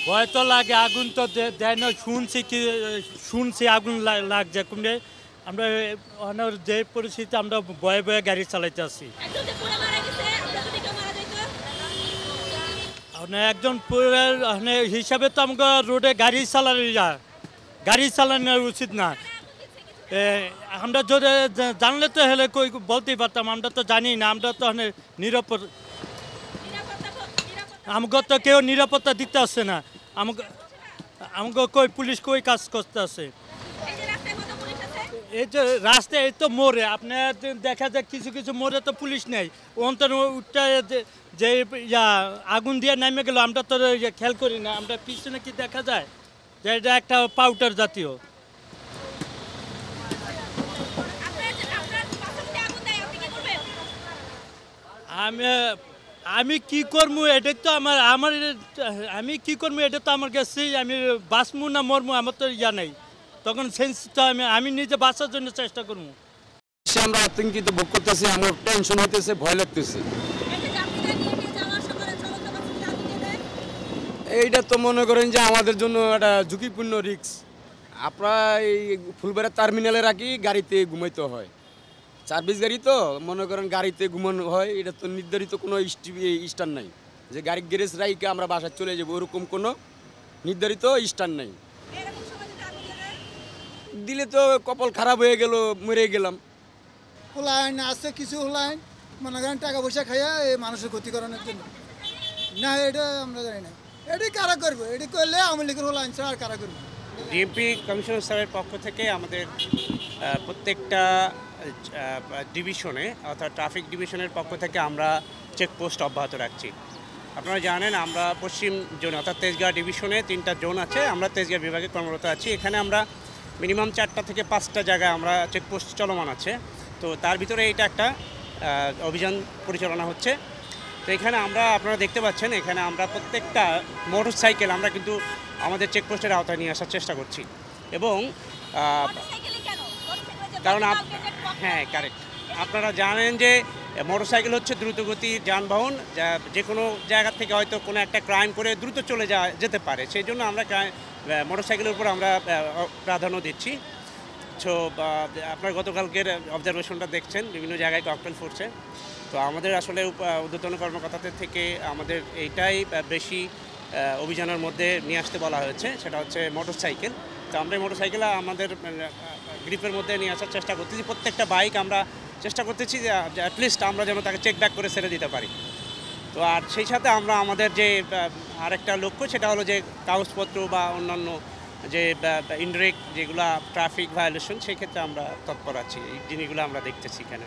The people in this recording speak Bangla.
ভয় তো লাগে, আগুন তো দেয় না, শুনছি আগুন লাগছে কোনটা। আমরা যে পরিস্থিতি আমরা ভয়ে ভয়ে গাড়ি চালাইতে আছি। একজন হিসাবে তো আমাকে রোডে গাড়ি চালানো উচিত না। আমরা যদি জানলে তো হলে কই বলতেই পারতাম, আমরা তো জানি না, আমরা তো নিরাপদ, আমাকে তো কেউ নিরাপত্তা দিতে আসছে না। আমাকে আমাকে কই পুলিশ কই কাজ করতে আছে। এই যে রাস্তায় এই তো মোড়ে আপনার দেখা যায় কিছু কিছু মোড়ে তো পুলিশ নেই, অন্তর উঠটা যে আগুন দিয়ে নেমে গেল, আমরা তো খেয়াল করি না। আমরা পিছনে কি দেখা যায় যে এটা একটা পাউডার জাতীয়। আমি আমি কি করবো এটা তো আমি কি করবো এটা তো আমার কাছে, আমি বাঁচমু না মরমু আমার তো ইয়া নেই। তখন সেন্স তো আমি নিজে বাঁচার জন্য চেষ্টা করবো। আমরা আতঙ্কিত ভোগ করতেছি, আমার টেনশন হইতেছে, ভয় লাগতেছে। এইটা তো মনে করেন যে আমাদের জন্য একটা ঝুঁকিপূর্ণ রিস্ক। আপনারা এই ফুলবাড়ি টার্মিনালে রাখি গাড়িতে ঘুমাইতে হয়, সার্ভিস গাড়ি তো মনে করেন গাড়িতে ঘুমানো হয়। এটা তো নির্ধারিত কোনো স্টান নাই যে গাড়ি গ্যারেজ রাইকে আমরা বাসায় চলে যাবো, ওরকম কোনো নির্ধারিত স্টান নাই। দিলে তো কপাল খারাপ হয়ে গেল, মরে গেলাম। লাইন আছে কিছু লাইন মনে করেন টাকা পয়সা খাইয়া এই মানুষের ক্ষতি করানোর জন্য না, এটা আমরা জানি না। এটি কারা করবো, এটি করলে আওয়ামী লীগের লাইন ছাড়া আর কারা করবো। ডিএমপি কমিশনার স্যারের পক্ষ থেকে আমাদের প্রত্যেকটা ডিভিশনে অর্থাৎ ট্রাফিক ডিভিশনের পক্ষ থেকে আমরা চেকপোস্ট অব্যাহত রাখছি। আপনারা জানেন আমরা পশ্চিম জোন অর্থাৎ তেজগাঁও ডিভিশনে 3টা জোন আছে, আমরা তেজগাঁও বিভাগে কর্মরত আছি। এখানে আমরা মিনিমাম 4টা থেকে 5টা জায়গায় আমরা চেকপোস্ট চলমান আছে। তো তার ভিতরে এইটা একটা অভিযান পরিচালনা হচ্ছে। তো এখানে আপনারা দেখতে পাচ্ছেন, এখানে আমরা প্রত্যেকটা মোটর সাইকেল আমরা কিন্তু আমাদের চেকপোস্টের আওতায় নিয়ে আসার চেষ্টা করছি। এবং কারণ হ্যাঁ কারেক্ট, আপনারা জানেন যে মোটরসাইকেল হচ্ছে দ্রুতগতির যানবাহন, যে কোনো জায়গা থেকে হয়তো কোনো একটা ক্রাইম করে দ্রুত যেতে পারে। সেই জন্য আমরা মোটরসাইকেলের উপর আমরা প্রাধান্য দিচ্ছি। সো আপনার গতকালকের অবজারভেশনটা দেখছেন, বিভিন্ন জায়গায় ককটেল ফুটছে। তো আমাদের আসলে ঊর্ধ্বতন কর্মকর্তাদের থেকে আমাদের এইটাই বেশি অভিযানের মধ্যে নিয়ে আসতে বলা হয়েছে, সেটা হচ্ছে মোটরসাইকেল। তো আমরা এই মোটরসাইকেল আমাদের গ্রিপের মধ্যে নিয়ে আসার চেষ্টা করতেছি। প্রত্যেকটা বাইক আমরা চেষ্টা করতেছি যে অ্যাটলিস্ট আমরা যেন তাকে চেক ব্যাক করে ছেড়ে দিতে পারি। তো আর সেই সাথে আমরা আমাদের যে আরেকটা লক্ষ্য সেটা হলো যে কাগজপত্র বা অন্যান্য যে ইনডিরেক্ট যেগুলো ট্রাফিক ভায়োলেশন, সেই ক্ষেত্রে আমরা তৎপর আছি। এই জিনিসগুলো আমরা দেখতেছি এখানে।